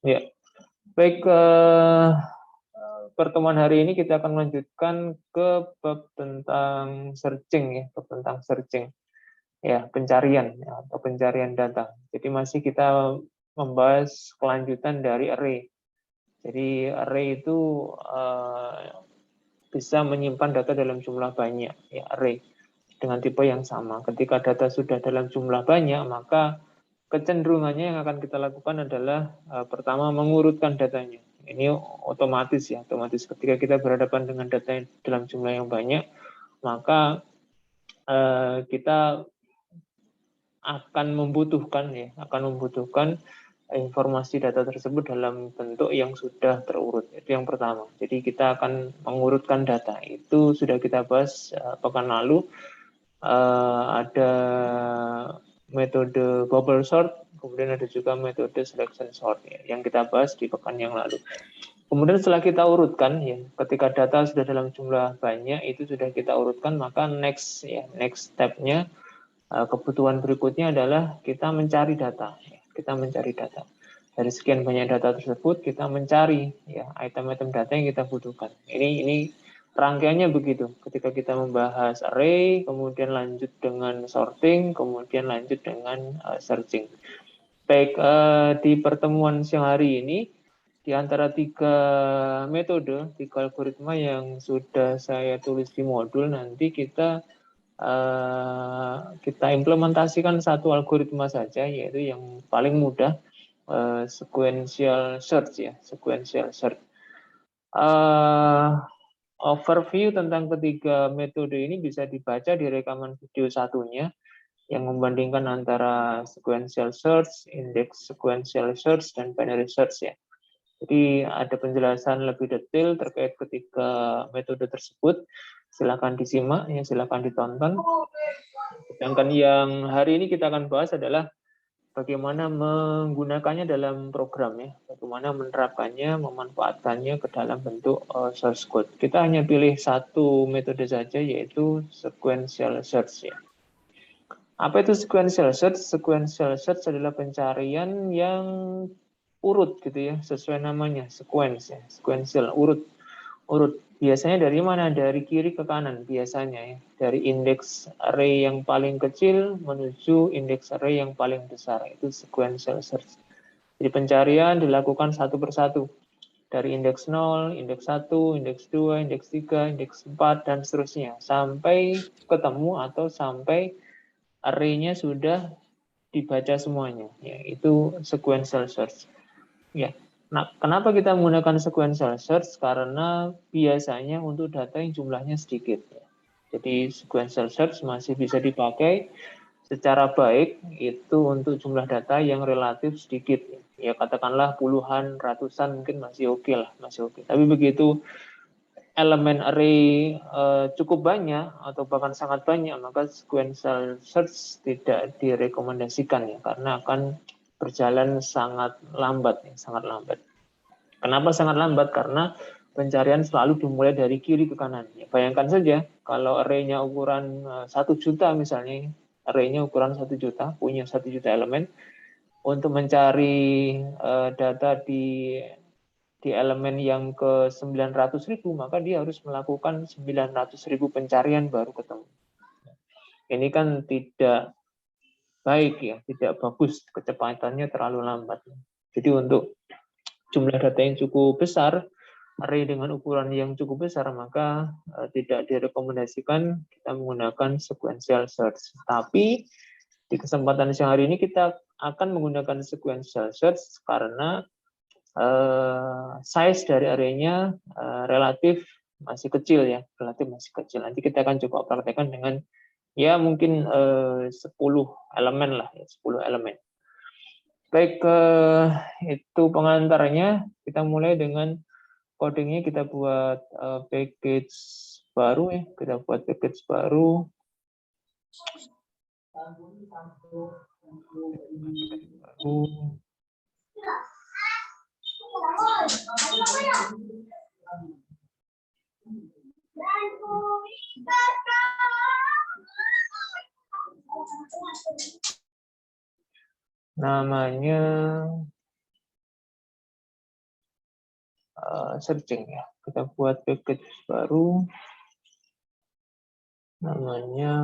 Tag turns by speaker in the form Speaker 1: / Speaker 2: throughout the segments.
Speaker 1: Ya, baik, pertemuan hari ini kita akan melanjutkan ke bab tentang searching ya, bab tentang searching ya, pencarian ya, atau pencarian data. Jadi masih kita membahas kelanjutan dari array. Jadi array itu bisa menyimpan data dalam jumlah banyak ya, array dengan tipe yang sama. Ketika data sudah dalam jumlah banyak, maka kecenderungannya yang akan kita lakukan adalah pertama mengurutkan datanya. Ini otomatis ya, otomatis ketika kita berhadapan dengan data dalam jumlah yang banyak, maka kita akan membutuhkan informasi data tersebut dalam bentuk yang sudah terurut. Itu yang pertama. Jadi kita akan mengurutkan data. Itu sudah kita bahas pekan lalu. Ada metode bubble sort, kemudian ada juga metode selection sort ya, yang kita bahas di pekan yang lalu. Kemudian setelah kita urutkan ya, ketika data sudah dalam jumlah banyak itu sudah kita urutkan, maka next step-nya kebutuhan berikutnya adalah kita mencari data. Kita mencari data. Dari sekian banyak data tersebut kita mencari ya item-item data yang kita butuhkan. Ini rangkaiannya begitu. Ketika kita membahas array, kemudian lanjut dengan sorting, kemudian lanjut dengan searching. Baik, di pertemuan siang hari ini, di antara tiga metode, tiga algoritma yang sudah saya tulis di modul, nanti kita implementasikan satu algoritma saja, yaitu yang paling mudah, sequential search ya, sequential search. Overview tentang ketiga metode ini bisa dibaca di rekaman video satunya yang membandingkan antara sequential search, index sequential search, dan binary search ya. Jadi ada penjelasan lebih detail terkait ketiga metode tersebut. Silakan disimak, ya, silakan ditonton. Sedangkan yang hari ini kita akan bahas adalah bagaimana menggunakannya dalam program ya, bagaimana menerapkannya, memanfaatkannya ke dalam bentuk source code. Kita hanya pilih satu metode saja, yaitu sequential search ya. Apa itu sequential search? Sequential search adalah pencarian yang urut gitu ya, sesuai namanya, sequence ya, sequential, urut. Biasanya dari mana? Dari kiri ke kanan biasanya ya. Dari indeks array yang paling kecil menuju indeks array yang paling besar. Itu sequential search. Jadi pencarian dilakukan satu persatu. Dari indeks 0, indeks 1, indeks 2, indeks 3, indeks 4, dan seterusnya. Sampai ketemu atau sampai array-nya sudah dibaca semuanya. Ya, itu sequential search. Ya. Nah, kenapa kita menggunakan sequential search? Karena biasanya untuk data yang jumlahnya sedikit. Jadi sequential search masih bisa dipakai secara baik itu untuk jumlah data yang relatif sedikit. Ya katakanlah puluhan, ratusan mungkin masih oke lah, masih oke. Tapi begitu elemen array cukup banyak atau bahkan sangat banyak, maka sequential search tidak direkomendasikan ya, karena akan berjalan sangat lambat ya, sangat lambat. Kenapa sangat lambat? Karena pencarian selalu dimulai dari kiri ke kanan. Ya, bayangkan saja kalau array-nya ukuran 1 juta misalnya, array-nya ukuran 1 juta, punya 1 juta elemen, untuk mencari data di elemen yang ke 900.000, maka dia harus melakukan 900.000 pencarian baru ketemu. Ini kan tidak baik ya, tidak bagus, kecepatannya terlalu lambat. Jadi untuk jumlah data yang cukup besar, array dengan ukuran yang cukup besar, maka tidak direkomendasikan kita menggunakan sequential search. Tapi di kesempatan siang hari ini kita akan menggunakan sequential search karena size dari array-nya relatif masih kecil ya, relatif masih kecil. Nanti kita akan coba praktekkan dengan ya mungkin 10 elemen lah, ya, 10 elemen. Baik, itu pengantarnya. Kita mulai dengan codingnya. Kita buat package baru ya, kita buat package baru. Namanya searching ya. Kita buat package baru, namanya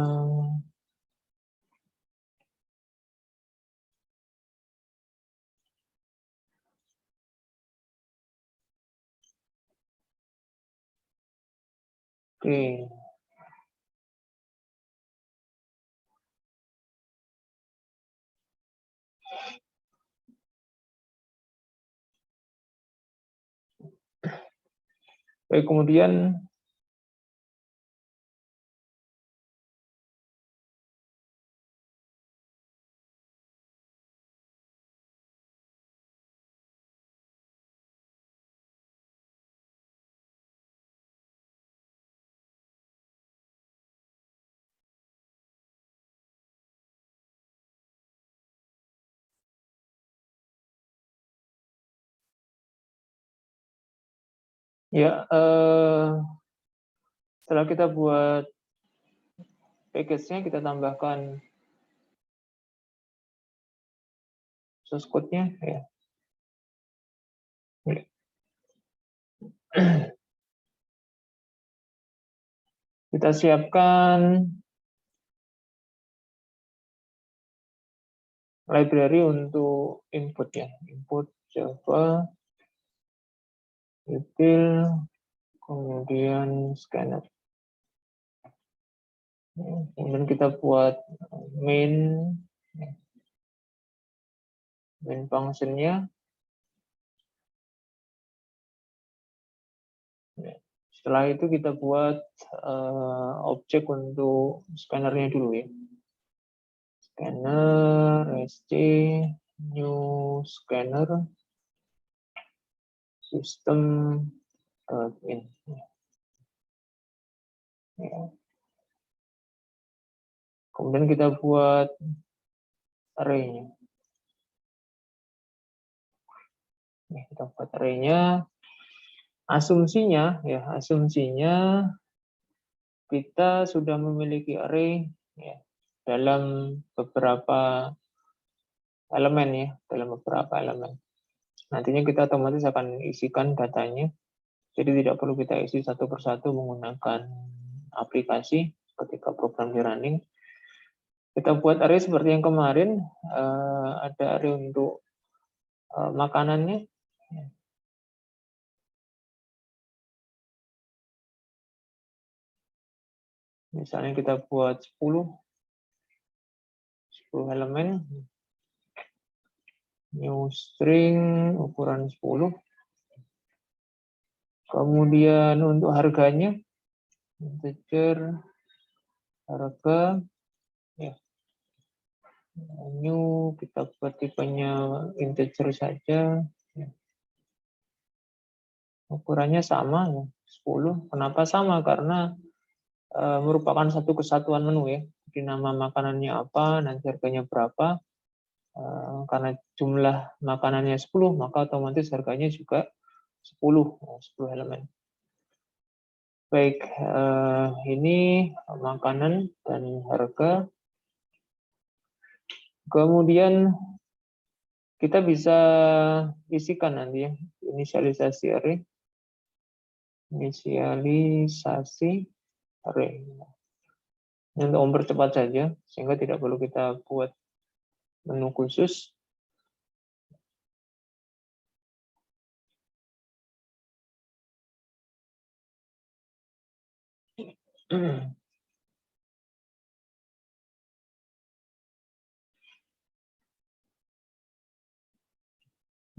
Speaker 1: oke. Baik, kemudian ya setelah kita buat package-nya, kita tambahkan source code-nya ya. Kita siapkan library untuk input ya, input Java, util, kemudian scanner. Kemudian kita buat main function-nya. Setelah itu kita buat objek untuk scanner-nya dulu ya. Scanner, sc, new scanner, system in. Ya. Kemudian kita buat array-nya. Kita buat array-nya. Asumsinya kita sudah memiliki array ya, dalam beberapa elemen ya, Nantinya kita otomatis akan isikan datanya. Jadi tidak perlu kita isi satu persatu menggunakan aplikasi ketika program di running. Kita buat array seperti yang kemarin, ada array untuk makanannya. Misalnya kita buat 10 elemen, new string ukuran 10. Kemudian untuk harganya, integer, harga, ya. New kita buat tipenya integer saja. Ya. Ukurannya sama, ya, 10. Kenapa sama? Karena merupakan satu kesatuan menu ya. Jadi nama makanannya apa, nanti harganya berapa. Karena jumlah makanannya 10, maka otomatis harganya juga 10 elemen. Baik, ini makanan dan harga. Kemudian kita bisa isikan nanti ya, inisialisasi array. Inisialisasi array. Ini untuk mempercepat saja, sehingga tidak perlu kita buat menu khusus.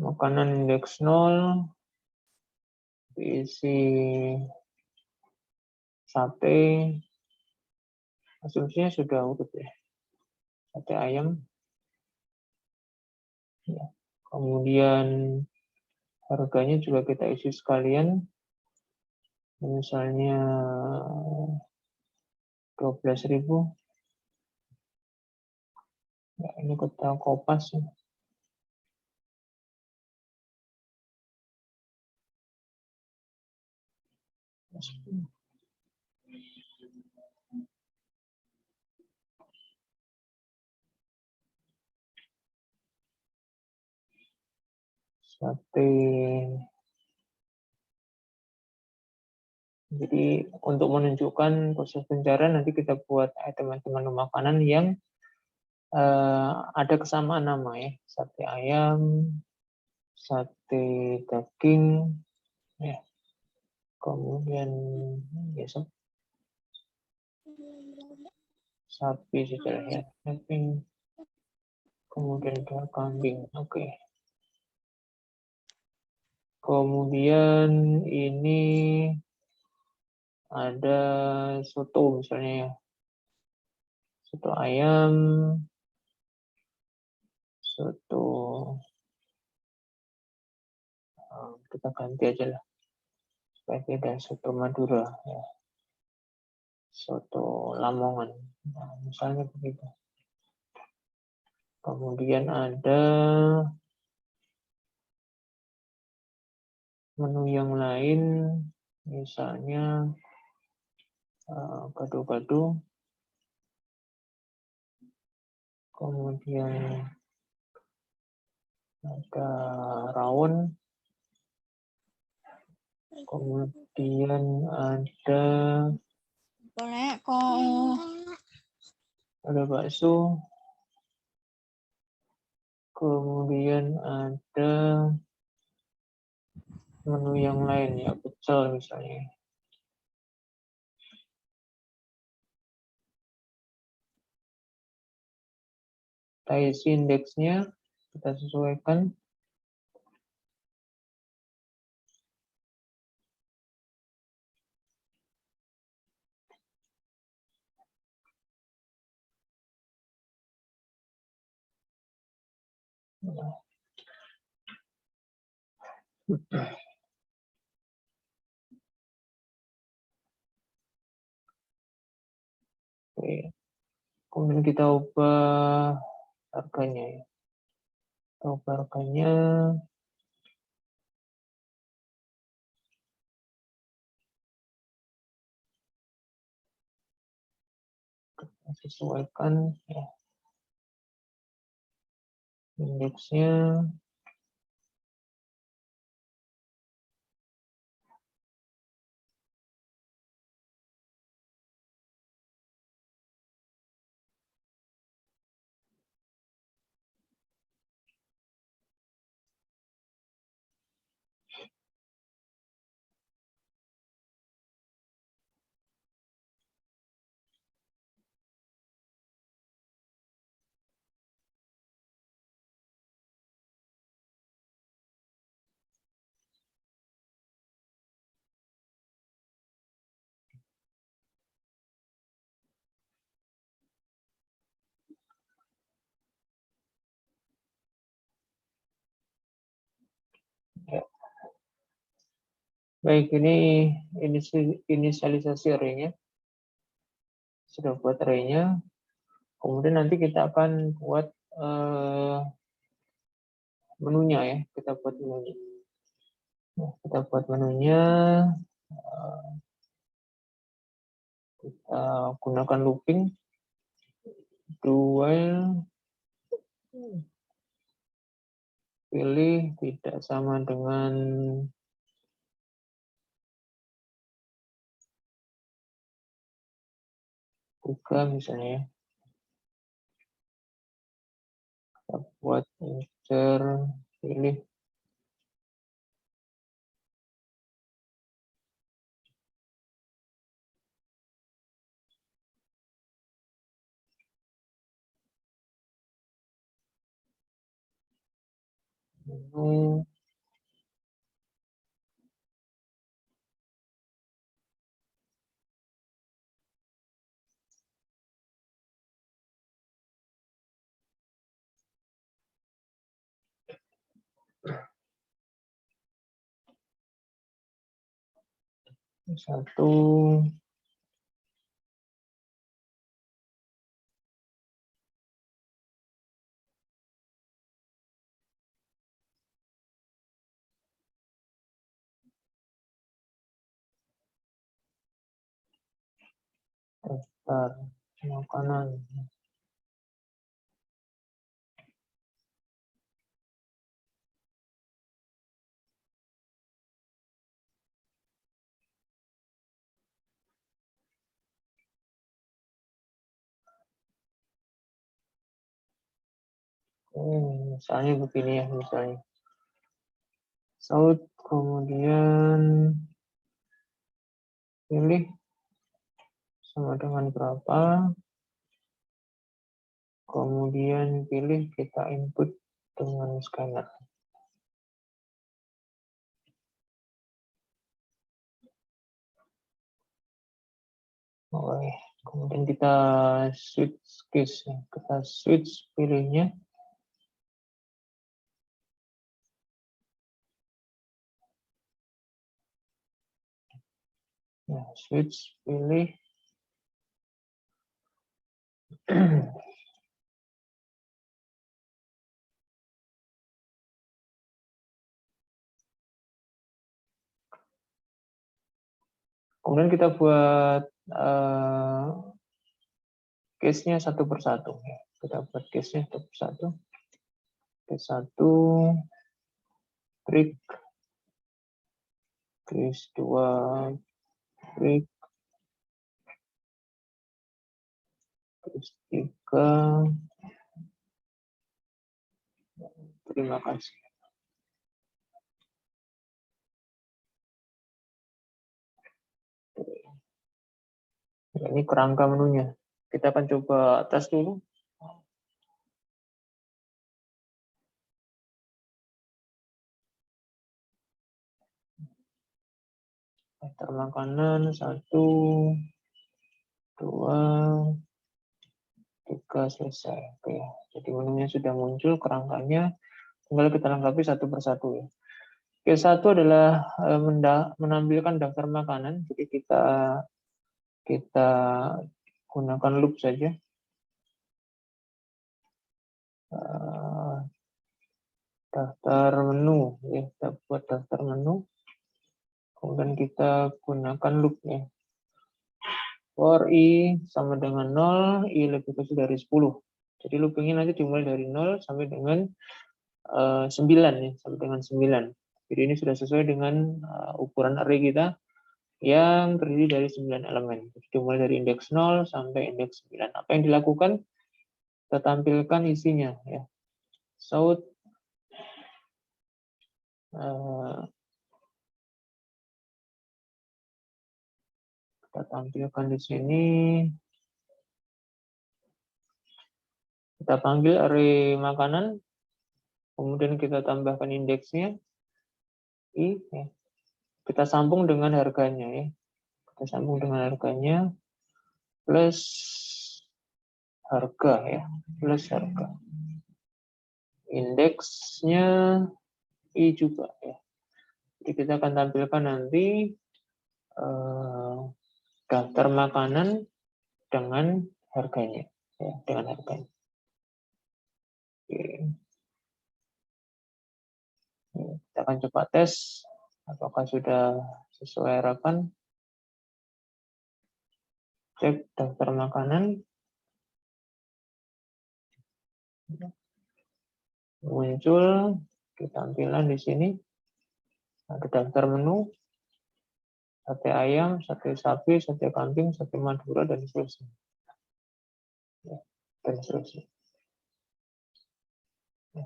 Speaker 1: Makanan indeks 0, diisi sate, asumsinya sudah urut ya, sate ayam. Ya. Kemudian harganya juga kita isi sekalian, misalnya 12.000. Ya, ini kita kopas ya. Sate Jadi untuk menunjukkan proses pencarian nanti kita buat item-item menu makanan yang ada kesamaan nama ya, sate ayam, sate daging, ya. Kemudian biasa sapi sudah ya, sapi, kemudian kambing, oke. Kemudian ini ada soto misalnya ya, soto ayam, soto, kita ganti aja lah supaya beda, soto Madura ya, soto Lamongan, nah, misalnya begitu. Kemudian ada menu yang lain, misalnya gado-gado, kemudian ada rawon, kemudian ada bakso, kemudian ada menu yang lain ya, pecel misalnya. Kita isi indeksnya, kita sesuaikan. Oke. Kemudian kita ubah harganya ya. Kita ubah harganya. Kita sesuaikan ya. Indeksnya. Ya. Baik, ini inisialisasi array-nya. Sudah buat array-nya. Kemudian nanti kita akan buat menunya ya. Kita buat menunya. Nah, kita buat menunya. Kita gunakan looping. Dual. Pilih tidak sama dengan buka misalnya ya. Kita buat insert, pilih menu, satu, daftar makanan. Misalnya begini ya, misalnya. Saud, kemudian pilih sama dengan berapa, kemudian pilih kita input dengan scanner. Oke, kemudian kita switch case, kita switch pilihnya. Nah, switch pilih. Kemudian kita buat case-nya satu persatu. Kita buat case-nya satu persatu. Case 1, break. Case 2, break. Case 3. Terima kasih. Ini kerangka menunya. Kita akan coba tes dulu. Daftar makanan 1, 2, 3 selesai. Oke, jadi menunya sudah muncul, kerangkanya tinggal kita lengkapi satu persatu ya. Oke, satu adalah menampilkan daftar makanan. Jadi kita gunakan loop saja. Daftar menu ya, kita buat daftar menu. Kemudian kita gunakan loop ya. For i sama dengan 0, i lebih kecil dari 10. Jadi loopingnya nanti dimulai dari 0 sampai dengan 9 ya, sampai dengan 9. Jadi ini sudah sesuai dengan ukuran array kita yang terdiri dari 9 elemen. Jadi dimulai dari indeks 0 sampai indeks 9. Apa yang dilakukan? Kita tampilkan isinya ya. Saud kita tampilkan di sini. Kita panggil array makanan, kemudian kita tambahkan indeksnya, i, ya. Kita sambung dengan harganya ya. Kita sambung dengan harganya plus harga ya, plus harga. Indeksnya i juga ya. Jadi kita akan tampilkan nanti daftar makanan dengan harganya ya, dengan harganya. Oke. Kita akan coba tes apakah sudah sesuai harapan. Cek daftar makanan. Muncul tampilan di sini. Ada daftar menu, sate ayam, sate sapi, sate kambing, sate Madura, dan seterusnya. Ya, dan seterusnya. Ya.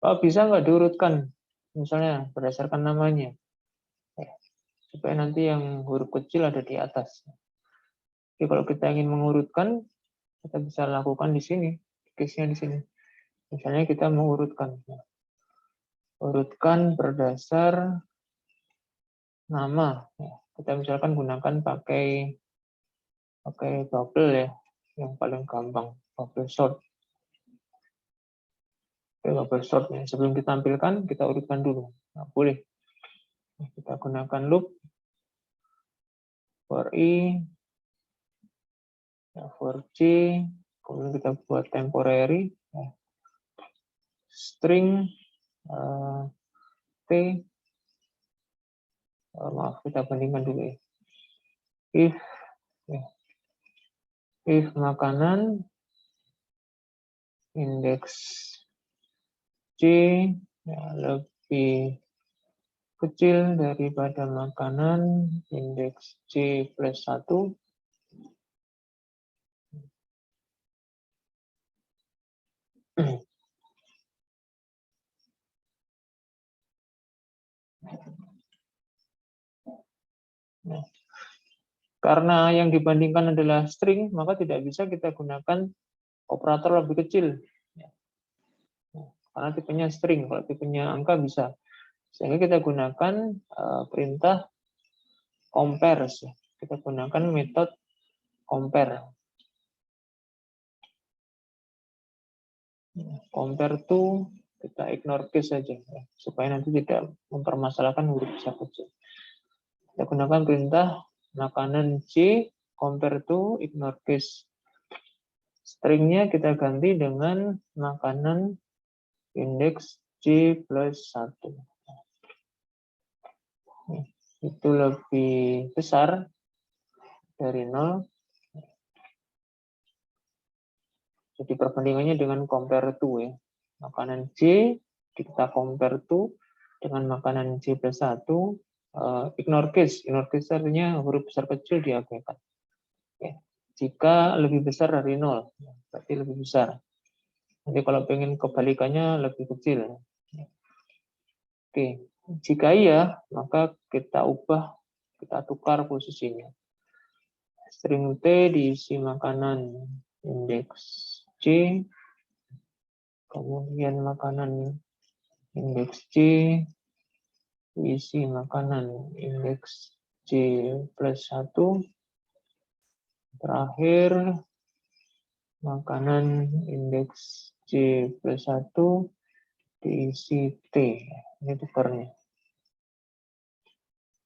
Speaker 1: Oh, bisa nggak diurutkan? Misalnya berdasarkan namanya. Ya, supaya nanti yang huruf kecil ada di atas. Jadi kalau kita ingin mengurutkan, kita bisa lakukan di sini. Case-nya di sini. Misalnya kita mengurutkan. Urutkan berdasar nama. Ya, kita misalkan gunakan pakai bubble ya, yang paling gampang, bubble sort. Bubble sort ya. Sebelum ditampilkan, kita urutkan dulu. Nah, boleh. Kita gunakan loop for i, ya, for j, kemudian kita buat temporary, ya. String t, maaf kita bandingkan dulu ya. If, ya. If makanan indeks j ya, lebih kecil daripada makanan indeks j plus 1, Nah, karena yang dibandingkan adalah string, maka tidak bisa kita gunakan operator lebih kecil. Karena tipenya string, kalau tipenya angka bisa. Sehingga kita gunakan perintah compare. Kita gunakan metode compare. Compare to, kita ignore case saja, ya, supaya nanti tidak mempermasalahkan huruf besar kecil. Kita gunakan perintah makanan C, compare to, ignore case. Stringnya kita ganti dengan makanan indeks C plus 1. Itu lebih besar dari 0. Jadi perbandingannya dengan compare to, ya. Makanan C kita compare to dengan makanan C plus 1, ignore case. Ignore case artinya huruf besar kecil diabaikan. Ya. Jika lebih besar dari 0, berarti lebih besar. Nanti kalau pengen kebalikannya lebih kecil. Oke, jika iya, maka kita ubah, kita tukar posisinya. String T diisi makanan indeks C, kemudian makanan indeks C diisi makanan indeks C plus 1, terakhir makanan indeks C plus 1 diisi T. Ini tukarnya.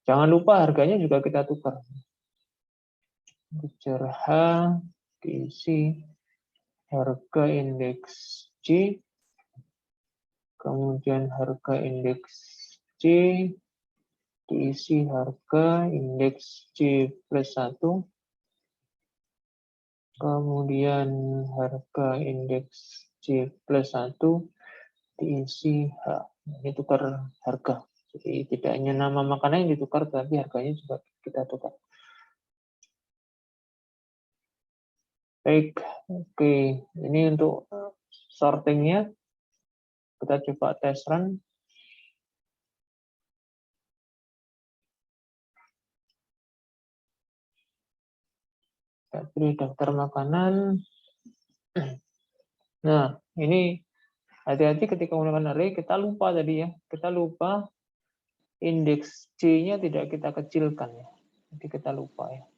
Speaker 1: Jangan lupa harganya juga kita tukar. Kejar H diisi harga indeks C, kemudian harga indeks C diisi harga indeks C plus 1, kemudian harga indeks C plus 1 diisi H. Ini tukar harga. Jadi tidak hanya nama makanan yang ditukar, tapi harganya juga kita tukar. Baik, oke. Ini untuk sortingnya. Kita coba tes run. Kita pilih daftar makanan. Nah, ini hati-hati ketika menggunakan array, kita lupa tadi ya. Kita lupa indeks C-nya tidak kita kecilkan ya. Jadi kita lupa ya.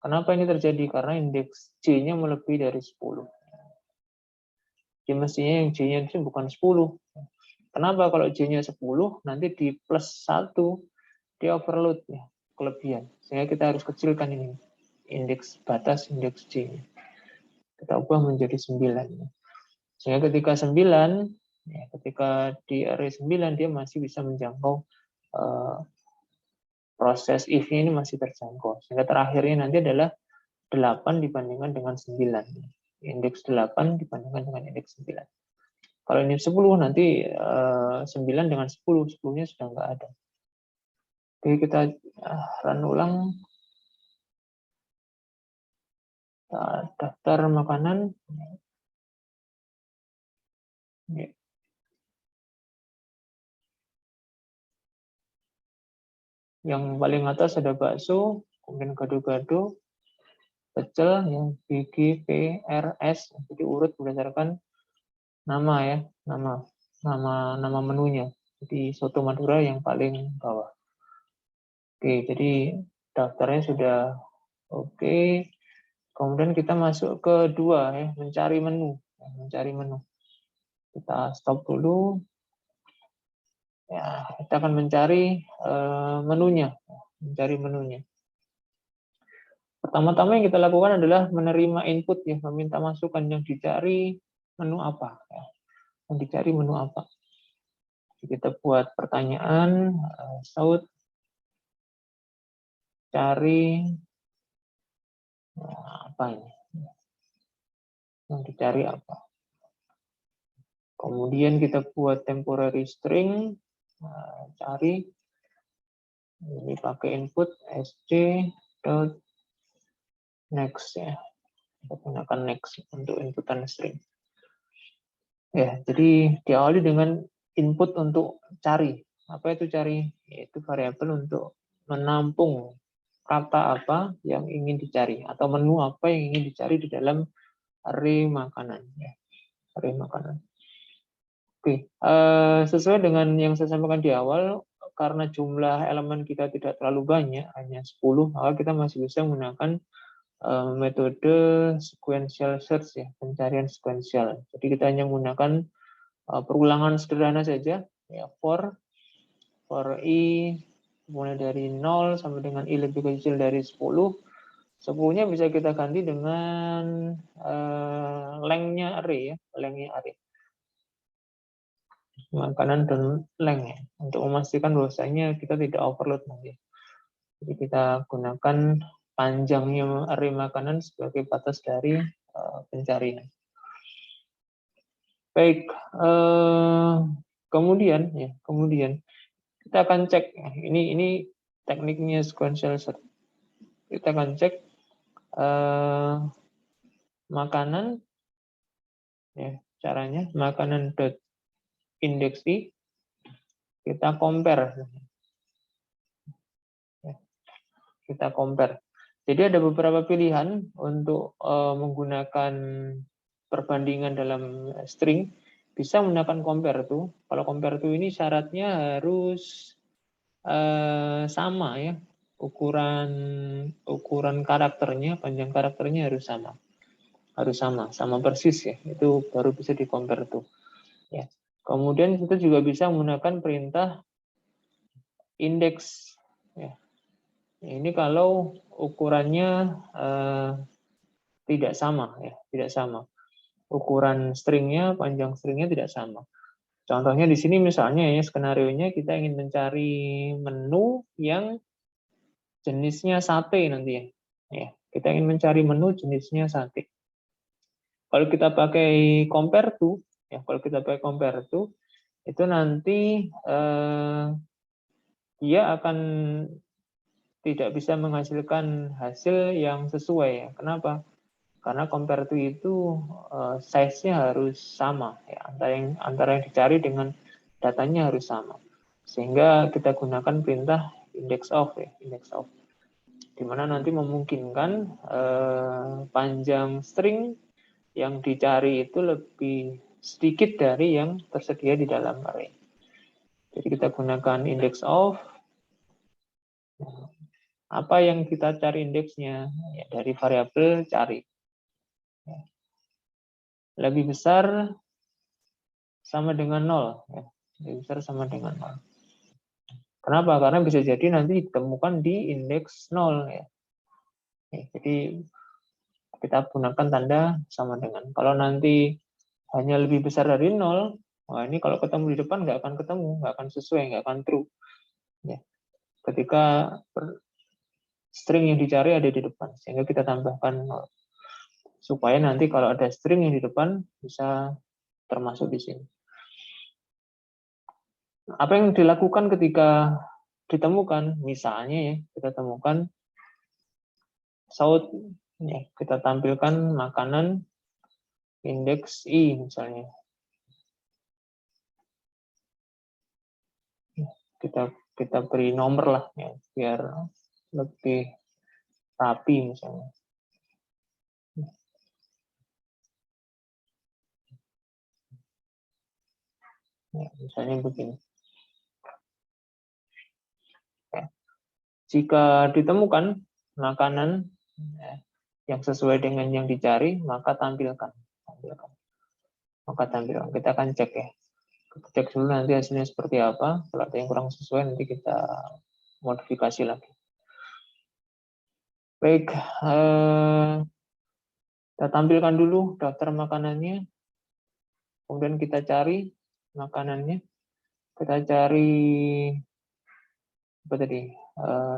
Speaker 1: Kenapa ini terjadi? Karena indeks C-nya melebihi dari 10. Jadi mestinya yang C-nya itu bukan 10. Kenapa kalau J-nya 10, nanti di plus 1, dia overload ya, kelebihan. Sehingga kita harus kecilkan ini, indeks batas indeks C-nya. Kita ubah menjadi 9. Sehingga ketika 9, ya, ketika di array 9, dia masih bisa menjangkau proses if-nya ini masih terjangkau. Sehingga terakhirnya nanti adalah 8 dibandingkan dengan 9. Indeks 8 dibandingkan dengan indeks 9. Kalau ini 10, nanti 9 dengan 10, 10-nya sudah nggak ada. Oke, kita run ulang. Kita daftar makanan. Yang paling atas ada bakso, kemudian gado-gado, pecel, yang BG, P, R, S, jadi urut berdasarkan nama ya, nama menunya. Jadi soto Madura yang paling bawah. Oke, jadi daftarnya sudah oke. Kemudian kita masuk ke 2 ya, mencari menu. Kita stop dulu. Ya, kita akan mencari menunya. Pertama-tama yang kita lakukan adalah menerima input ya, meminta masukan yang dicari menu apa. Ya. Yang dicari menu apa. Jadi kita buat pertanyaan, Saud cari apa ini? Yang dicari apa? Kemudian kita buat temporary string, cari, ini pakai input sc.next ya. Kita gunakan next untuk inputan string. Ya, jadi diawali dengan input untuk cari. Apa itu cari? Yaitu variabel untuk menampung kata apa yang ingin dicari atau menu apa yang ingin dicari di dalam array makanan. Ya, array makanan. Oke, sesuai dengan yang saya sampaikan di awal, karena jumlah elemen kita tidak terlalu banyak, hanya 10, maka kita masih bisa menggunakan metode sequential search, ya, pencarian sequential. Jadi kita hanya menggunakan perulangan sederhana saja, ya, for i mulai dari 0 sampai dengan i lebih kecil dari 10. 10-nya bisa kita ganti dengan length-nya array, ya, length-nya array. Makanan dan length, ya, untuk memastikan bahwasanya kita tidak overload nanti. Jadi kita gunakan panjangnya array makanan sebagai batas dari pencarian. Baik, kemudian kita akan cek, ini tekniknya sequential search. Kita akan cek makanan, ya, caranya makanan dot index i, kita compare, ya, kita compare. Jadi ada beberapa pilihan untuk menggunakan perbandingan dalam string. Bisa menggunakan compare to. Kalau compare to ini syaratnya harus sama, ya, ukuran karakternya, panjang karakternya harus sama persis, ya, itu baru bisa di compare to, ya. Kemudian kita juga bisa menggunakan perintah index, ya. Ini kalau ukurannya tidak sama, ya, tidak sama. Ukuran stringnya, panjang stringnya tidak sama. Contohnya di sini misalnya, ya, skenario-nya kita ingin mencari menu yang jenisnya sate nanti, ya. Ya, kita ingin mencari menu jenisnya sate. Kalau kita pakai compare to, ya, kalau kita pakai compare to, itu nanti dia akan tidak bisa menghasilkan hasil yang sesuai, ya. Kenapa? Karena compare to itu size-nya harus sama, ya, antara yang dicari dengan datanya harus sama. Sehingga kita gunakan perintah index of, ya, index of, di mana nanti memungkinkan panjang string yang dicari itu lebih sedikit dari yang tersedia di dalam array. Jadi kita gunakan index of, apa yang kita cari indeksnya, ya, dari variabel cari. Lebih besar sama dengan 0, ya. Lebih besar sama dengan 0. Kenapa? Karena bisa jadi nanti ditemukan di indeks 0, ya. Jadi kita gunakan tanda sama dengan. Kalau nanti hanya lebih besar dari 0, wah, ini kalau ketemu di depan nggak akan ketemu, nggak akan sesuai, nggak akan true, ya. Ketika string yang dicari ada di depan, sehingga kita tambahkan 0. Supaya nanti kalau ada string yang di depan bisa termasuk di sini. Apa yang dilakukan ketika ditemukan? Misalnya, ya, kita temukan saut, ya, kita tampilkan makanan indeks i misalnya. Kita beri nomor lah, ya, biar lebih rapi misalnya. Ya, misalnya begini. Ya. Jika ditemukan makanan, ya, yang sesuai dengan yang dicari, maka tampilkan. Maka tampilkan. Kita akan cek, ya. Kita cek dulu nanti hasilnya seperti apa. Kalau ada yang kurang sesuai, nanti kita modifikasi lagi. Baik, kita tampilkan dulu daftar makanannya. Kemudian kita cari makanannya. Kita cari apa tadi?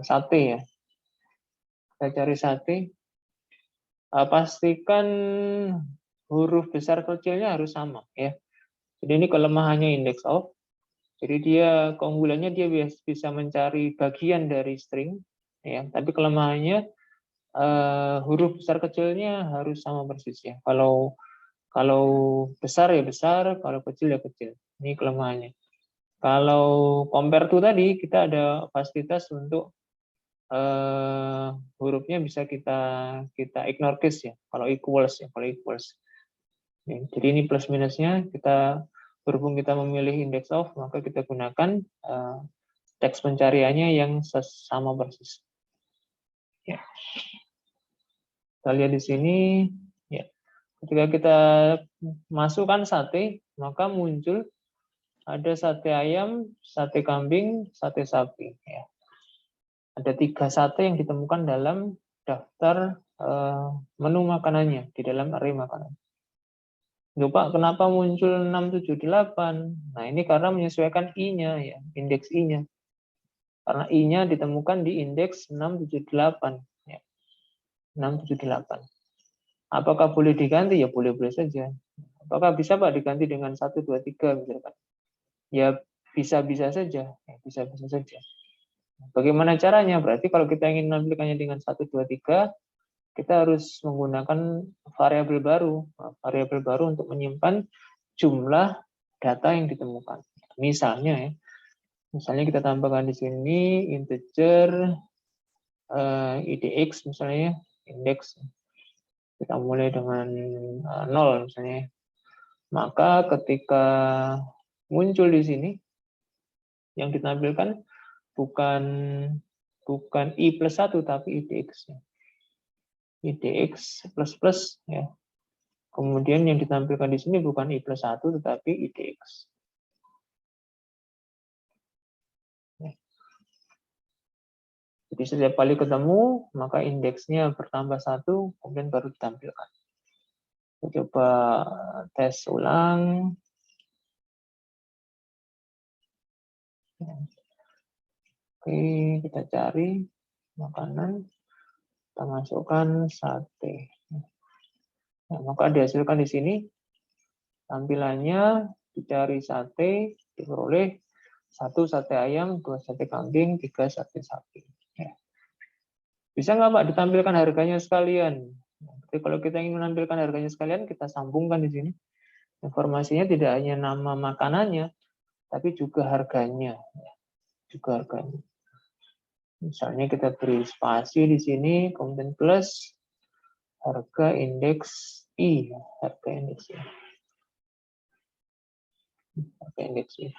Speaker 1: Sate, ya. Kita cari sate. Pastikan huruf besar kecilnya harus sama, ya. Jadi ini kelemahannya index of. Jadi dia keunggulannya dia bisa mencari bagian dari string, ya. Tapi kelemahannya huruf besar kecilnya harus sama persis, ya. Kalau Kalau besar ya besar, kalau kecil ya kecil. Ini kelemahannya. Kalau compare to tadi, kita ada fasilitas untuk hurufnya bisa kita ignore case ya. Kalau equals ya, kalau equals. Jadi ini plus minusnya, kita berhubung kita memilih index of, maka kita gunakan teks pencariannya yang sama persis. Ya. Kita lihat di sini, ya. Ketika kita masukkan sate, maka muncul ada sate ayam, sate kambing, sate sapi. Ya. Ada 3 sate yang ditemukan dalam daftar menu makanannya, di dalam array makanan. Loh Pak, kenapa muncul 678? Nah, ini karena menyesuaikan I-nya, ya, indeks I-nya. Karena I-nya ditemukan di indeks 678. Ya, 678. Apakah boleh diganti? Ya boleh-boleh saja. Apakah bisa Pak diganti dengan 1, 2, 3 misalkan? Ya bisa-bisa saja. Ya, bisa-bisa saja. Bagaimana caranya? Berarti kalau kita ingin menampilkannya dengan 1, 2, 3, kita harus menggunakan variabel baru. Nah, variabel baru untuk menyimpan jumlah data yang ditemukan. Misalnya kita tambahkan di sini integer idx misalnya, indeks. Kita mulai dengan 0 misalnya. Maka ketika muncul di sini, yang ditampilkan bukan I plus 1, tapi idx. idx plus ya. Kemudian yang ditampilkan di sini bukan I plus 1, tetapi idx. Jadi setiap kali ketemu, maka indeksnya bertambah 1, kemudian baru ditampilkan. Kita coba tes ulang. Oke, kita cari makanan. Kita masukkan sate. Nah, maka dihasilkan di sini tampilannya dicari sate, diperoleh 1 sate ayam, 2 sate kambing, 3 sate sapi. Ya. Bisa nggak Pak ditampilkan harganya sekalian? Jadi kalau kita ingin menampilkan harganya sekalian, kita sambungkan di sini. Informasinya tidak hanya nama makanannya, tapi juga harganya. Juga harganya. Misalnya kita beri spasi di sini, kemudian plus harga indeks I, harga indeks I. Harga indeks I.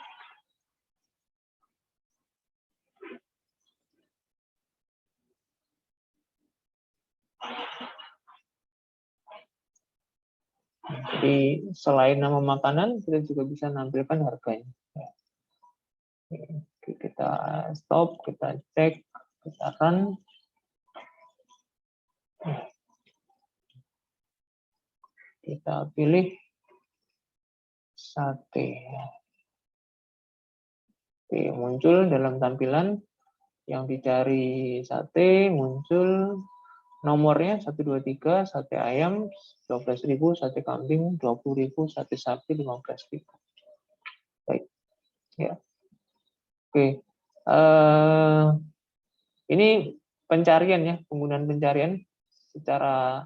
Speaker 1: Jadi selain nama makanan, kita juga bisa menampilkan harganya. Oke, kita stop, kita cek, kita run. Kita pilih sate. Oke, muncul dalam tampilan yang dicari sate, muncul nomornya 1, 2, 3, sate ayam 12.000, sate kambing 20.000, sate sapi 15.000. Baik, ya. Oke, ini pencarian ya, penggunaan pencarian secara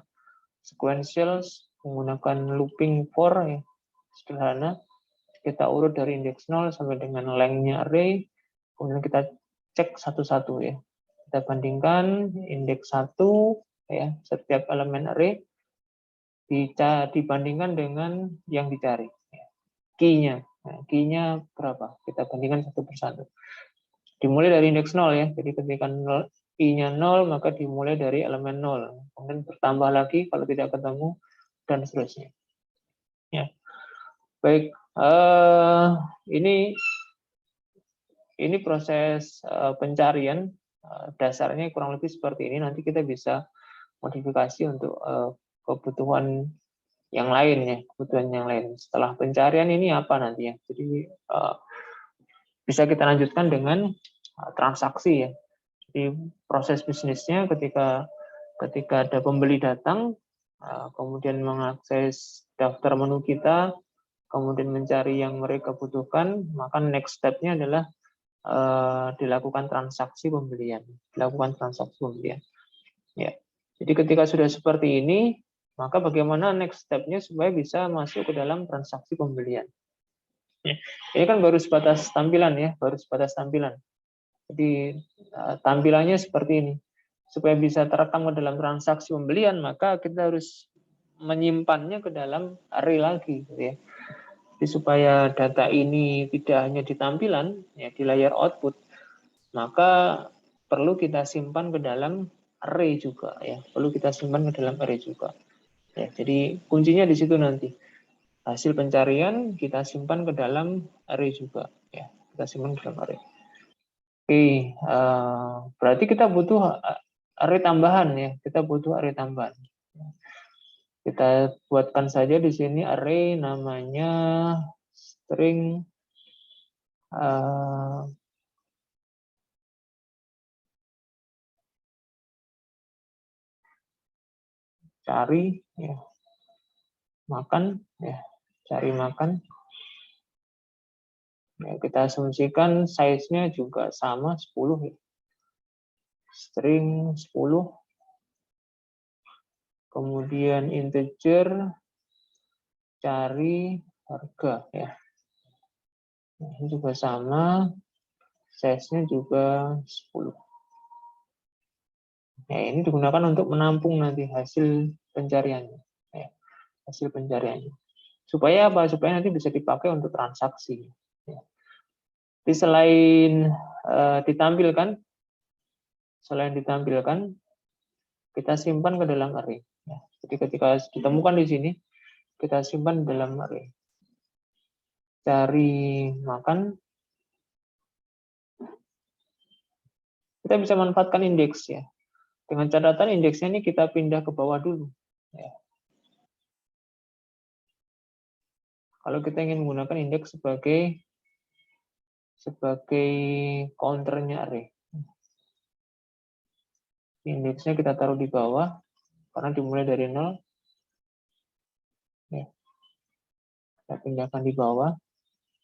Speaker 1: sequential menggunakan looping for ya, sederhana. Kita urut dari indeks 0 sampai dengan length-nya array, kemudian kita cek satu-satu ya. Kita bandingkan indeks 1 ya, setiap elemen array dibandingkan dengan yang dicari. Key-nya. Nah, key-nya berapa? Kita bandingkan satu persatu. Dimulai dari indeks 0 ya. Jadi ketika I-nya 0, maka dimulai dari elemen 0. Kemudian bertambah lagi kalau tidak ketemu, dan seterusnya. Ya. Baik, ini proses pencarian dasarnya kurang lebih seperti ini. Nanti kita bisa modifikasi untuk kebutuhan yang lain ya, kebutuhan yang lain. Setelah pencarian ini apa nanti ya? Jadi bisa kita lanjutkan dengan transaksi ya. Jadi proses bisnisnya ketika ada pembeli datang, kemudian mengakses daftar menu kita, kemudian mencari yang mereka butuhkan, maka next step-nya adalah dilakukan transaksi pembelian. Ya. Jadi ketika sudah seperti ini, Maka bagaimana next step-nya supaya bisa masuk ke dalam transaksi pembelian. Ini kan baru sebatas tampilan ya, baru sebatas tampilan. Jadi tampilannya seperti ini. Supaya bisa terekam ke dalam transaksi pembelian, maka kita harus menyimpannya ke dalam array lagi, gitu ya. Jadi supaya data ini tidak hanya di tampilan, ya di layar output, maka perlu kita simpan ke dalam array juga, ya. Perlu kita simpan ke dalam array juga. Ya, jadi kuncinya di situ nanti. Hasil pencarian kita simpan ke dalam array juga, ya. Kita simpan ke dalam array. Oke, berarti kita butuh array tambahan ya. Kita butuh array tambahan. Kita buatkan saja di sini array namanya string cari ya, makan ya, cari makan. Ya, kita asumsikan size-nya juga sama 10 ya. String 10. Kemudian integer cari harga ya. Ini juga sama, size-nya juga 10. Ya, ini digunakan untuk menampung nanti hasil pencariannya. Ya, hasil pencariannya. Supaya apa? Supaya nanti bisa dipakai untuk transaksi. Ya. Jadi selain ditampilkan, kita simpan ke dalam array. Ya. Jadi ketika ditemukan di sini, kita simpan di dalam array. Cari makan, kita bisa manfaatkan indeks ya. Dengan catatan indeksnya ini kita pindah ke bawah dulu. Ya. Kalau kita ingin menggunakan indeks sebagai counternya array. Indeksnya kita taruh di bawah, karena dimulai dari 0. Ya. Kita pindahkan di bawah,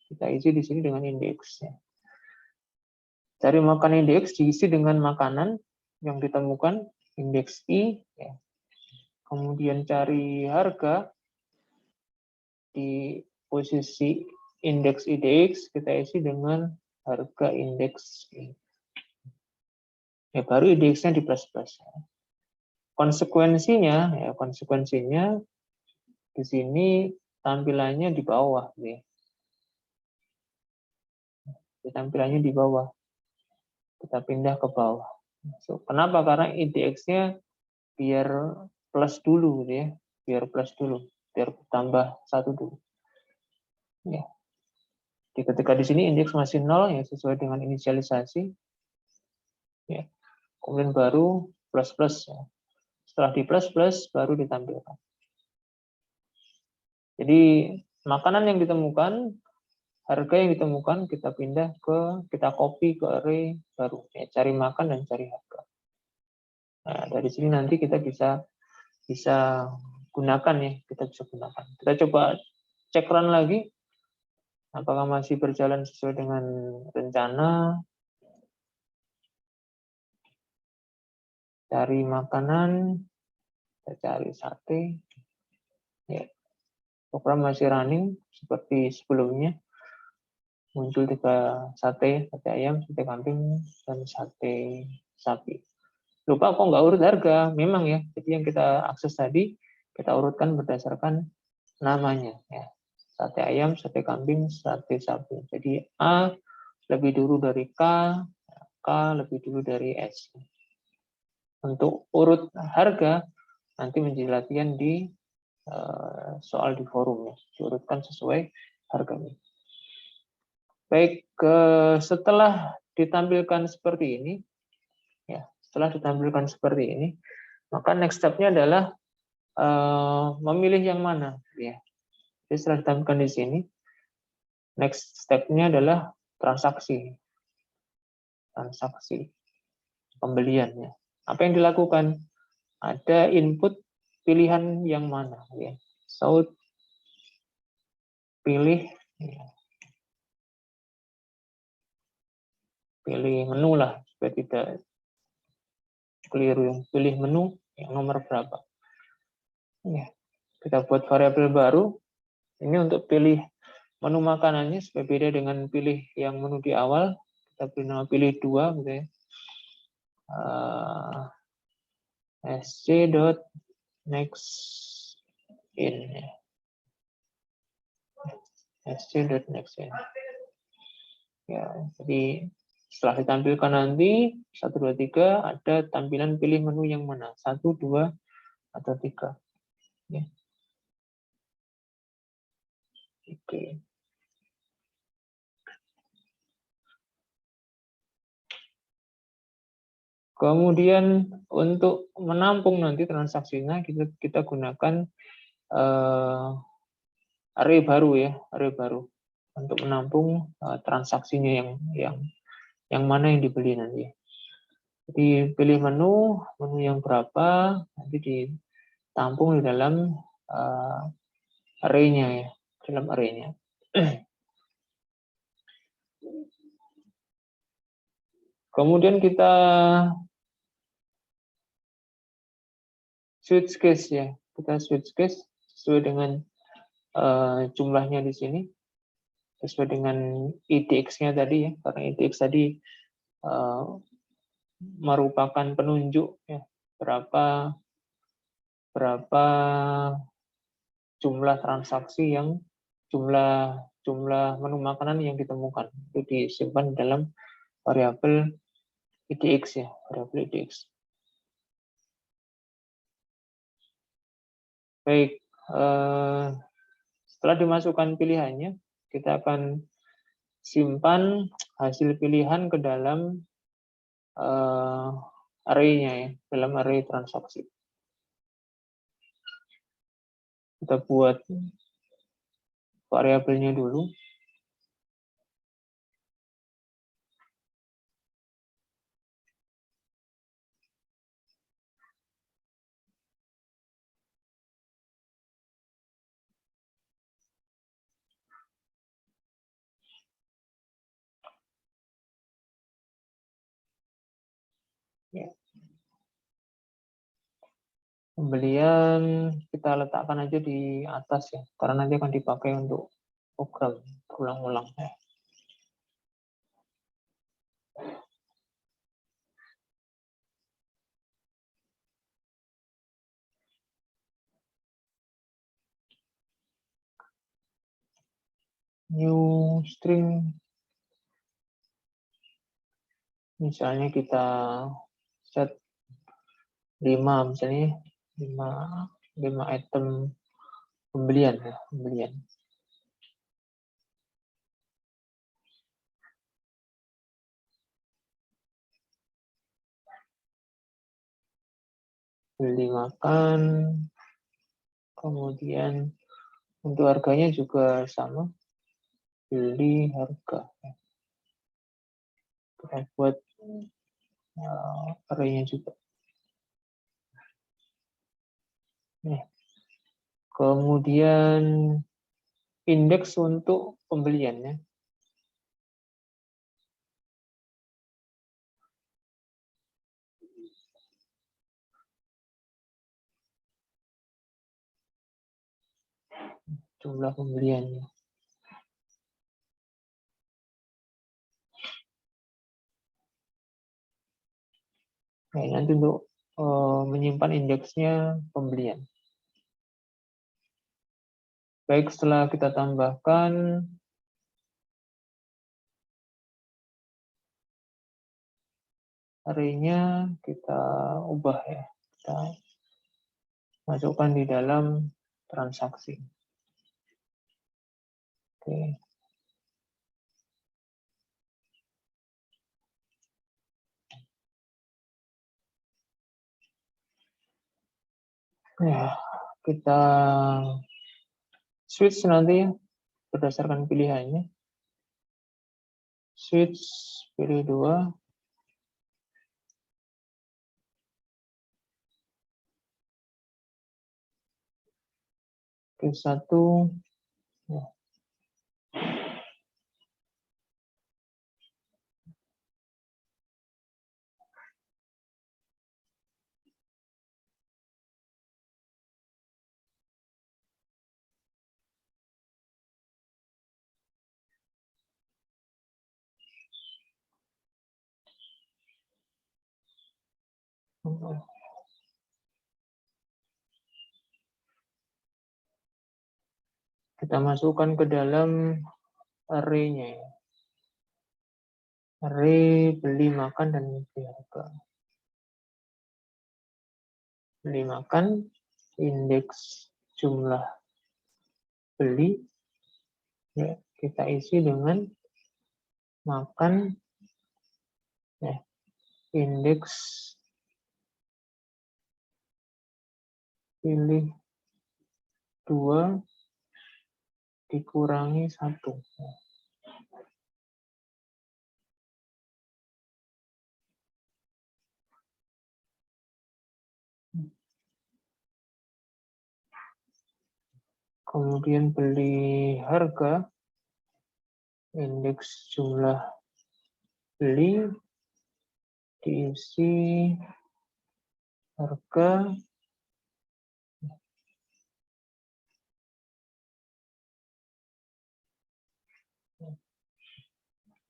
Speaker 1: kita isi di sini dengan indeks. Ya. Cari makan indeks diisi dengan makanan yang ditemukan, indeks I. Ya. Kemudian cari harga di posisi indeks IDX, kita isi dengan harga indeks I. Ya, baru indeksnya di plus-plus. Konsekuensinya di sini tampilannya di bawah. Ya. Tampilannya di bawah. Kita pindah ke bawah. So, kenapa? Karena IDX-nya biar plus dulu, ya. Biar plus dulu. Biar tambah 1 dulu. Ya. Jadi ketika di sini indeks masih 0, ya sesuai dengan inisialisasi. Ya. Kemudian baru plus-plus. Ya. Setelah di plus-plus, baru ditampilkan. Jadi, makanan yang ditemukan, harga yang ditemukan, kita copy ke array baru. Ya, cari makan dan cari harga. Nah, dari sini nanti kita bisa gunakan ya, kita bisa gunakan. Kita coba cek run lagi, apakah masih berjalan sesuai dengan rencana. Cari makanan, kita cari sate. Ya, program masih running seperti sebelumnya. Muncul 3 sate ayam, sate kambing, dan sate sapi. Lupa kok nggak urut harga, memang ya. Jadi yang kita akses tadi, kita urutkan berdasarkan namanya. Ya. Sate ayam, sate kambing, sate sapi. Jadi A lebih dulu dari K lebih dulu dari S. Untuk urut harga, nanti menjadi latihan di soal di forum ya. Diurutkan sesuai harganya. Baik, setelah ditampilkan seperti ini, ya, maka next step-nya adalah memilih yang mana. Ya. Jadi setelah ditampilkan di sini, next step-nya adalah transaksi pembeliannya. Apa yang dilakukan? Ada input pilihan yang mana. Ya. So, pilih menu lah, supaya tidak keliru. Pilih menu yang nomor berapa. Ya, kita buat variabel baru. Ini untuk pilih menu makanannya supaya beda dengan pilih yang menu di awal. Kita beri nama pilih 2 gitu ya. sc.nextin ya. sc.nextin. Ya, jadi setelah ditampilkan nanti 1, 2, 3 ada tampilan pilih menu yang mana, 1, 2, atau 3. Ya. Oke. Kemudian untuk menampung nanti transaksinya kita gunakan array baru ya, array baru untuk menampung transaksinya yang mana yang dibeli nanti. Jadi pilih menu yang berapa nanti ditampung di dalam array-nya ya, dalam array-nya. Kemudian kita switch case ya, kita switch case sesuai dengan jumlahnya di sini, sesuai dengan IDX-nya tadi ya, karena IDX tadi merupakan penunjuk ya, berapa jumlah transaksi yang jumlah menu makanan yang ditemukan itu disimpan dalam variabel IDX ya, variabel IDX. Baik, setelah dimasukkan pilihannya, kita akan simpan hasil pilihan ke dalam array-nya ya, dalam array transaksi. Kita buat variabelnya dulu. Ya. Pembelian kita letakkan aja di atas ya, karena nanti akan dipakai untuk program ulang-ulang. New string, misalnya kita set 5, misalnya 5 item pembelian ya, pembelian. Beli makan, kemudian untuk harganya juga sama, beli harga. Kita buat array-nya juga. Nih. Kemudian indeks untuk pembeliannya. Jumlah pembeliannya. Nah, nanti untuk menyimpan indeksnya pembelian. Baik, setelah kita tambahkan array-nya, kita ubah ya. Kita masukkan di dalam transaksi. Oke. Nah, kita switch nanti ya, berdasarkan pilihannya. Switch, pilih 2. Pilih 1. Nah. Kita masukkan ke dalam array-nya. Array beli, makan, dan beli harga. Beli makan, indeks jumlah beli, ya, kita isi dengan makan, ya, indeks pilih 2 dikurangi 1. Kemudian beli harga, indeks jumlah beli, diisi harga,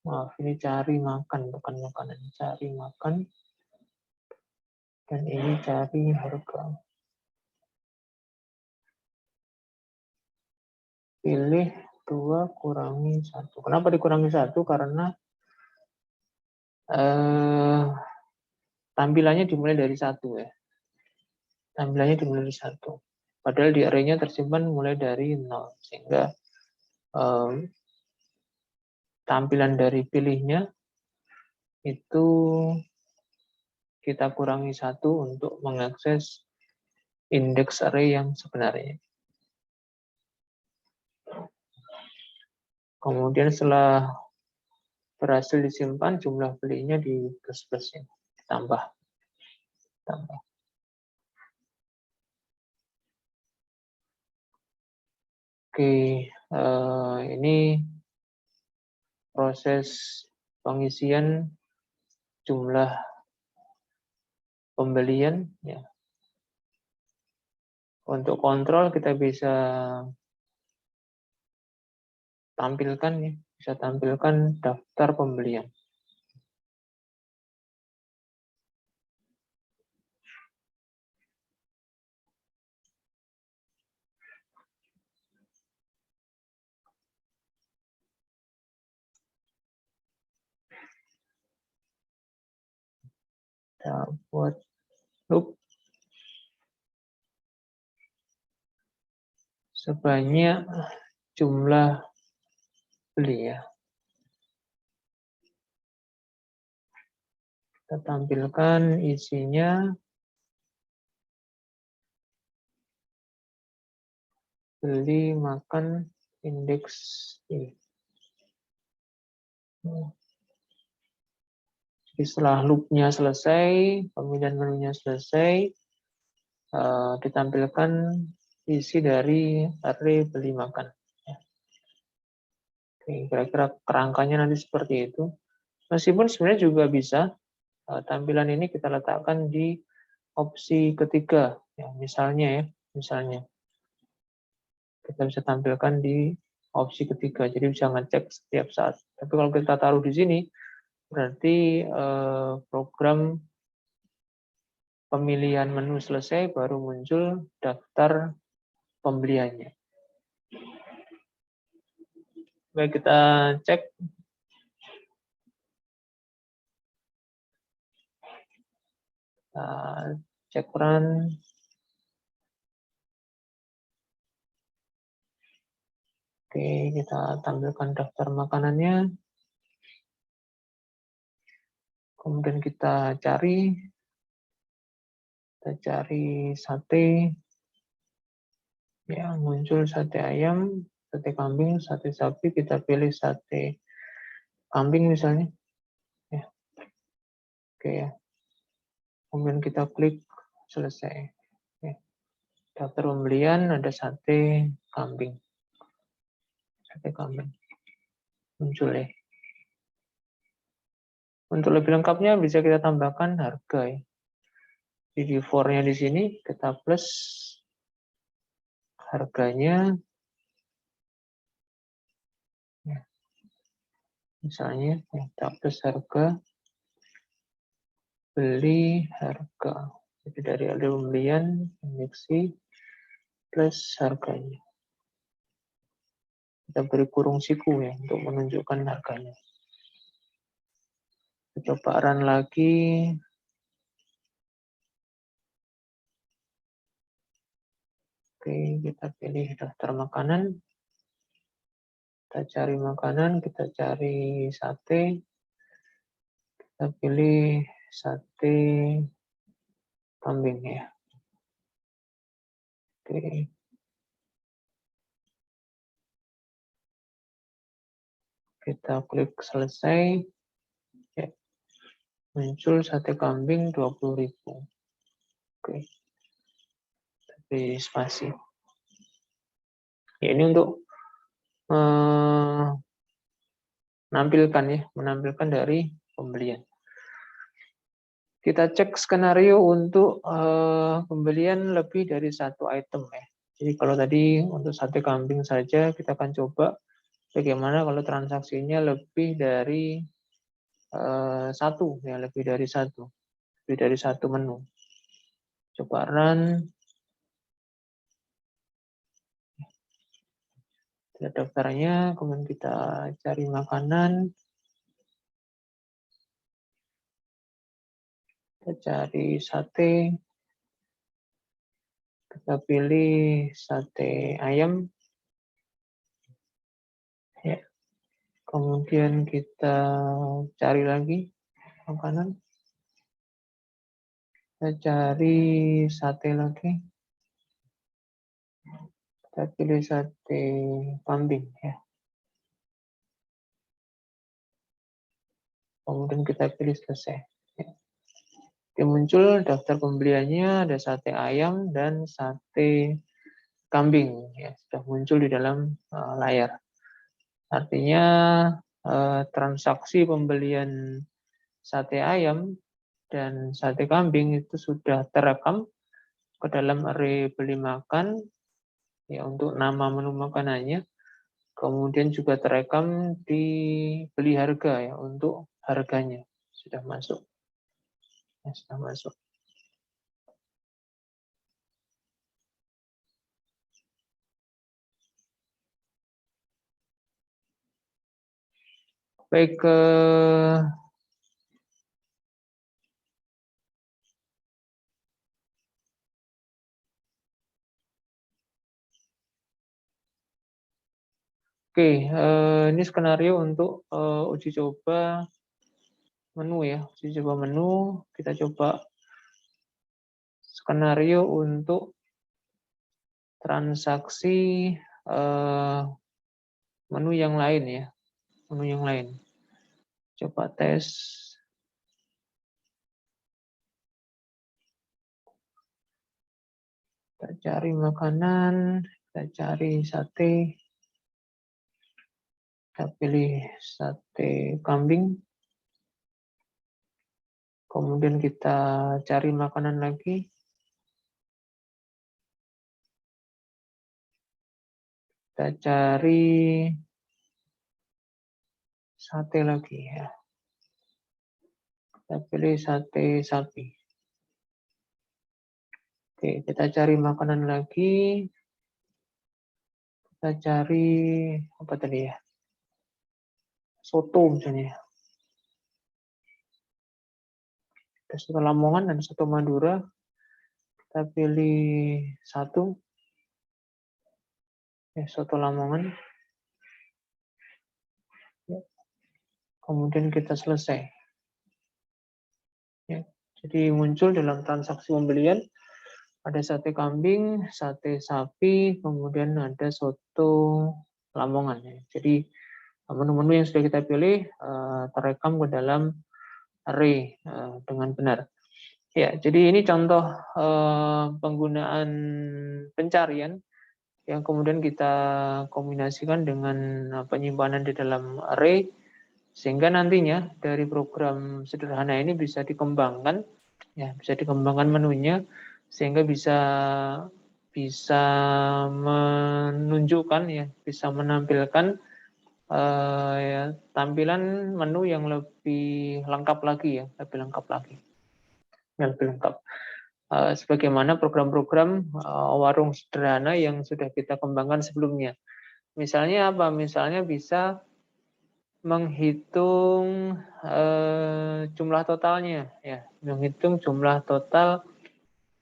Speaker 1: maaf ini cari makan, bukan makanan, cari makan, dan ini cari harga. Pilih 2 kurangi 1. Kenapa dikurangi 1? Karena tampilannya dimulai dari 1 ya. Tampilannya dimulai dari 1. Padahal di array-nya tersimpan mulai dari 0. Sehingga tampilan dari pilihnya itu kita kurangi 1 untuk mengakses indeks array yang sebenarnya. Kemudian setelah berhasil disimpan, jumlah belinya di plus-plusnya ditambah. Oke, ini proses pengisian jumlah pembelian. Ya. Untuk kontrol kita bisa tampilkan, ya, bisa tampilkan daftar pembelian. Kita buat loop sebanyak jumlah beli ya. Kita tampilkan isinya beli, makan, indeks ini. Jadi setelah loopnya selesai, pemilihan menunya selesai, ditampilkan isi dari array beli makan. Kira-kira kerangkanya nanti seperti itu. Meskipun sebenarnya juga bisa tampilan ini kita letakkan di opsi ketiga, ya, misalnya kita bisa tampilkan di opsi ketiga, jadi bisa ngecek setiap saat. Tapi kalau kita taruh di sini, berarti program pemilihan menu selesai, baru muncul daftar pembeliannya. Baik, kita cek. Cek run. Oke, kita tampilkan daftar makanannya. Kemudian kita cari sate. Ya, muncul sate ayam, sate kambing, sate sapi. Kita pilih sate kambing misalnya. Ya. Oke ya. Kemudian kita klik selesai. Ya. Daftar pembelian ada sate kambing. Sate kambing. Muncul ya. Untuk lebih lengkapnya bisa kita tambahkan harga ya. Di for-nya di sini kita plus harganya. Ya. Misalnya kita plus harga beli harga. Jadi dari ada pembelian indeksi plus harganya. Kita beri kurung siku ya untuk menunjukkan harganya. Coba run lagi. Oke, kita pilih daftar makanan. Kita cari makanan, kita cari sate. Kita pilih sate kambing ya. Oke. Kita klik selesai. Ya. Muncul sate kambing 20.000. Oke. Tapi spasi. Ya, ini untuk menampilkan dari pembelian. Kita cek skenario untuk pembelian lebih dari satu item ya. Jadi kalau tadi untuk sate kambing saja kita akan coba bagaimana kalau transaksinya lebih dari satu ya, lebih dari satu menu. Coba run. Kita daftarnya, kemudian kita cari makanan. Kita cari sate. Kita pilih sate ayam. Ya. Kemudian kita cari lagi makanan. Kita cari sate lagi. Kita pilih sate kambing ya. Kemudian kita pilih selesai. Ya. Oke, muncul daftar pembeliannya, ada sate ayam dan sate kambing ya, sudah muncul di dalam layar. Artinya transaksi pembelian sate ayam dan sate kambing itu sudah terekam ke dalam array beli makan ya untuk nama menu makanannya. Kemudian juga terekam di beli harga ya untuk harganya sudah masuk. Ya, sudah masuk. Baik, oke, ini skenario untuk uji coba menu ya, uji coba menu. Kita coba skenario untuk transaksi menu yang lain ya, menu yang lain. Coba tes. Kita cari makanan, kita cari sate. Kita pilih sate kambing. Kemudian kita cari makanan lagi. Kita cari sate lagi ya. Kita pilih sate sapi. Oke, kita cari makanan lagi. Kita cari apa tadi ya? Soto misalnya. Ada soto Lamongan dan soto Madura. Kita pilih satu. Ya, soto Lamongan. Ya. Kemudian kita selesai. Ya. Jadi muncul dalam transaksi pembelian ada sate kambing, sate sapi, kemudian ada soto Lamongan. Ya. Jadi menu-menu yang sudah kita pilih terekam ke dalam array dengan benar. Ya, jadi ini contoh penggunaan pencarian yang kemudian kita kombinasikan dengan penyimpanan di dalam array, sehingga nantinya dari program sederhana ini bisa dikembangkan, ya bisa dikembangkan menunya, sehingga bisa menunjukkan ya, bisa menampilkan ya, tampilan menu yang lebih lengkap lagi ya, lebih lengkap lagi. yang lebih lengkap. Sebagaimana program-program warung sederhana yang sudah kita kembangkan sebelumnya. Misalnya apa? Misalnya bisa menghitung jumlah totalnya, ya, menghitung jumlah total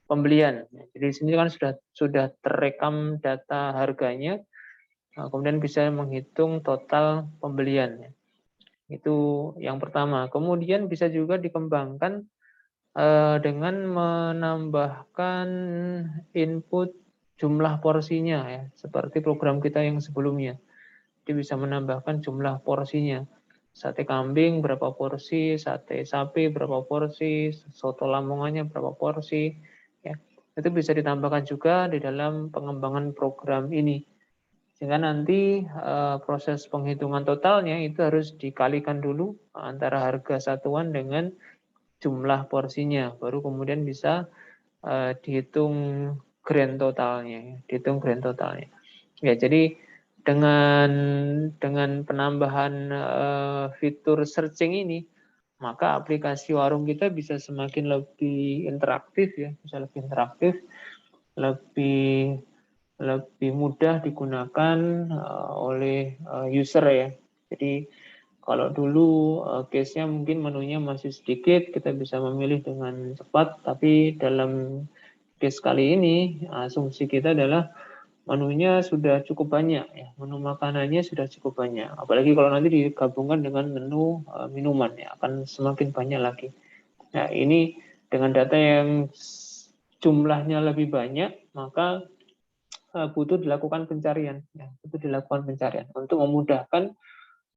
Speaker 1: pembelian. Jadi di sini kan sudah terekam data harganya, kemudian bisa menghitung total pembelian. Itu yang pertama. Kemudian bisa juga dikembangkan dengan menambahkan input jumlah porsinya, ya, seperti program kita yang sebelumnya. Jadi bisa menambahkan jumlah porsinya. Sate kambing berapa porsi, sate sapi berapa porsi, soto lamongannya berapa porsi, ya. Itu bisa ditambahkan juga di dalam pengembangan program ini. Sehingga nanti proses penghitungan totalnya itu harus dikalikan dulu antara harga satuan dengan jumlah porsinya, baru kemudian bisa dihitung grand totalnya, Ya, jadi dengan penambahan fitur searching ini, maka aplikasi warung kita bisa semakin lebih interaktif, ya, bisa lebih interaktif, lebih mudah digunakan oleh user, ya. Jadi kalau dulu case-nya mungkin menunya masih sedikit, kita bisa memilih dengan cepat, tapi dalam case kali ini asumsi kita adalah menunya sudah cukup banyak, ya. Menu makanannya sudah cukup banyak. Apalagi kalau nanti digabungkan dengan menu minuman, ya, akan semakin banyak lagi. Nah, ini dengan data yang jumlahnya lebih banyak, maka butuh dilakukan pencarian, ya. Butuh dilakukan pencarian untuk memudahkan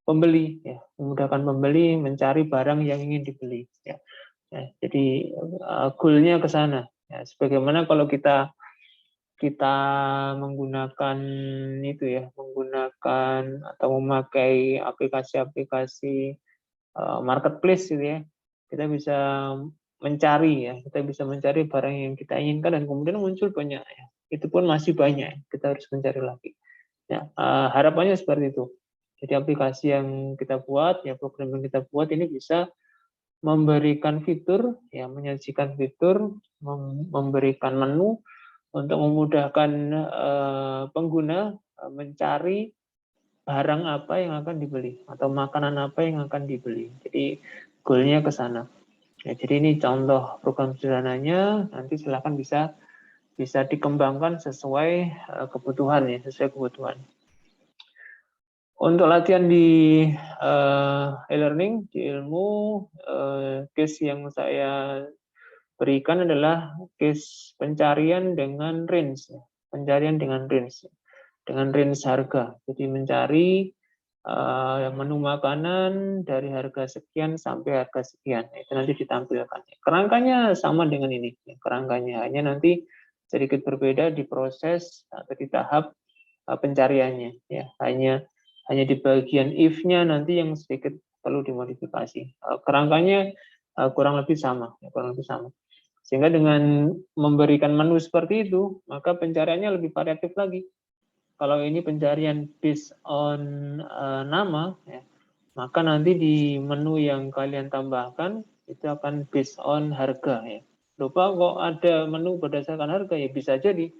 Speaker 1: pembeli, ya, memudahkan pembeli mencari barang yang ingin dibeli, ya. Ya, jadi goal-nya ke sana. Ya, sebagaimana kalau kita menggunakan itu, ya, menggunakan atau memakai aplikasi-aplikasi marketplace gitu, ya, kita bisa mencari, ya, kita bisa mencari barang yang kita inginkan dan kemudian muncul banyak, ya. Itu pun masih banyak, kita harus mencari lagi. Ya, harapannya seperti itu. Jadi aplikasi yang kita buat, ya, program yang kita buat ini bisa memberikan fitur, ya, menyajikan fitur, memberikan menu untuk memudahkan pengguna mencari barang apa yang akan dibeli atau makanan apa yang akan dibeli. Jadi goal-nya ke sana. Ya, jadi ini contoh program sederhananya. Nanti silakan bisa dikembangkan sesuai kebutuhan, ya, sesuai kebutuhan. Untuk latihan di e-learning, di ilmu, case yang saya berikan adalah case pencarian dengan range, ya. Pencarian dengan range, dengan range harga. Jadi mencari menu makanan dari harga sekian sampai harga sekian. Itu nanti ditampilkan. Kerangkanya sama dengan ini. Kerangkanya hanya nanti sedikit berbeda di proses atau di tahap pencariannya. Ya, hanya di bagian if-nya nanti yang sedikit perlu dimodifikasi. Kerangkanya kurang lebih sama, ya, kurang lebih sama. Sehingga dengan memberikan menu seperti itu, maka pencariannya lebih variatif lagi. Kalau ini pencarian based on nama, ya, maka nanti di menu yang kalian tambahkan itu akan based on harga, ya. Lupa kok ada menu berdasarkan harga, ya, bisa jadi.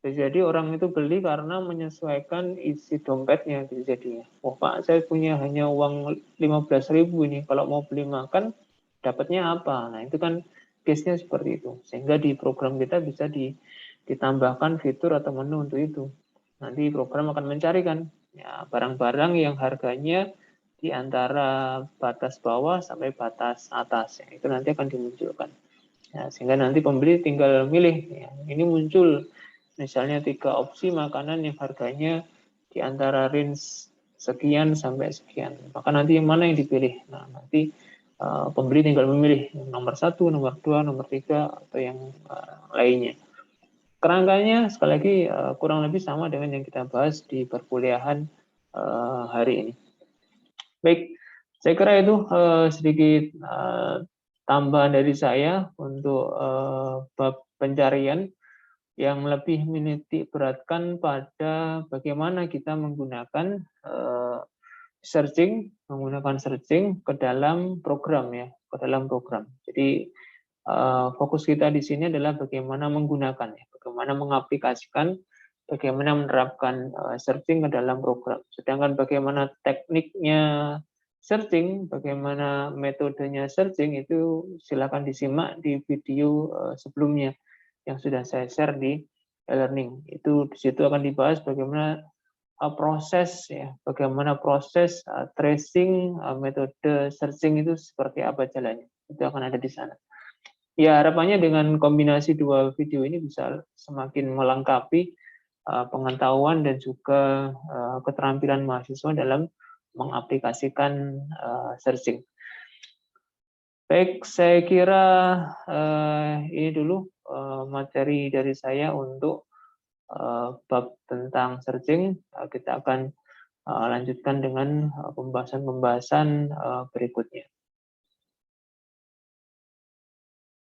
Speaker 1: Jadi orang itu beli karena menyesuaikan isi dompetnya, bisa jadi. Oh Pak, saya punya hanya uang 15.000 ini, kalau mau beli makan dapatnya apa? Nah, itu kan case-nya seperti itu. Sehingga di program kita bisa ditambahkan fitur atau menu untuk itu. Nanti program akan mencarikan, ya, barang-barang yang harganya di antara batas bawah sampai batas atas, ya. Itu nanti akan dimunculkan. Ya, sehingga nanti pembeli tinggal milih, ya. Ini muncul misalnya 3 opsi makanan yang harganya di antara range sekian sampai sekian. Maka nanti yang mana yang dipilih? Nah, nanti pembeli tinggal memilih nomor 1, nomor 2, nomor 3, atau yang lainnya. Kerangkanya sekali lagi kurang lebih sama dengan yang kita bahas di perkuliahan hari ini. Baik, saya kira itu sedikit tambahan dari saya untuk bab pencarian yang lebih menitik beratkan pada bagaimana kita menggunakan searching ke dalam program, ya, ke dalam program. Jadi fokus kita di sini adalah bagaimana menggunakan, bagaimana mengaplikasikan, bagaimana menerapkan searching ke dalam program. Sedangkan bagaimana tekniknya searching, bagaimana metodenya searching, itu silakan disimak di video sebelumnya yang sudah saya share di e-learning. Itu di situ akan dibahas bagaimana proses, bagaimana proses tracing, metode searching itu seperti apa jalannya. Itu akan ada di sana. Ya, harapannya dengan kombinasi dua video ini bisa semakin melengkapi pengetahuan dan juga keterampilan mahasiswa dalam mengaplikasikan searching. Baik, saya kira ini dulu materi dari saya untuk bab tentang searching. Kita akan lanjutkan dengan pembahasan-pembahasan berikutnya.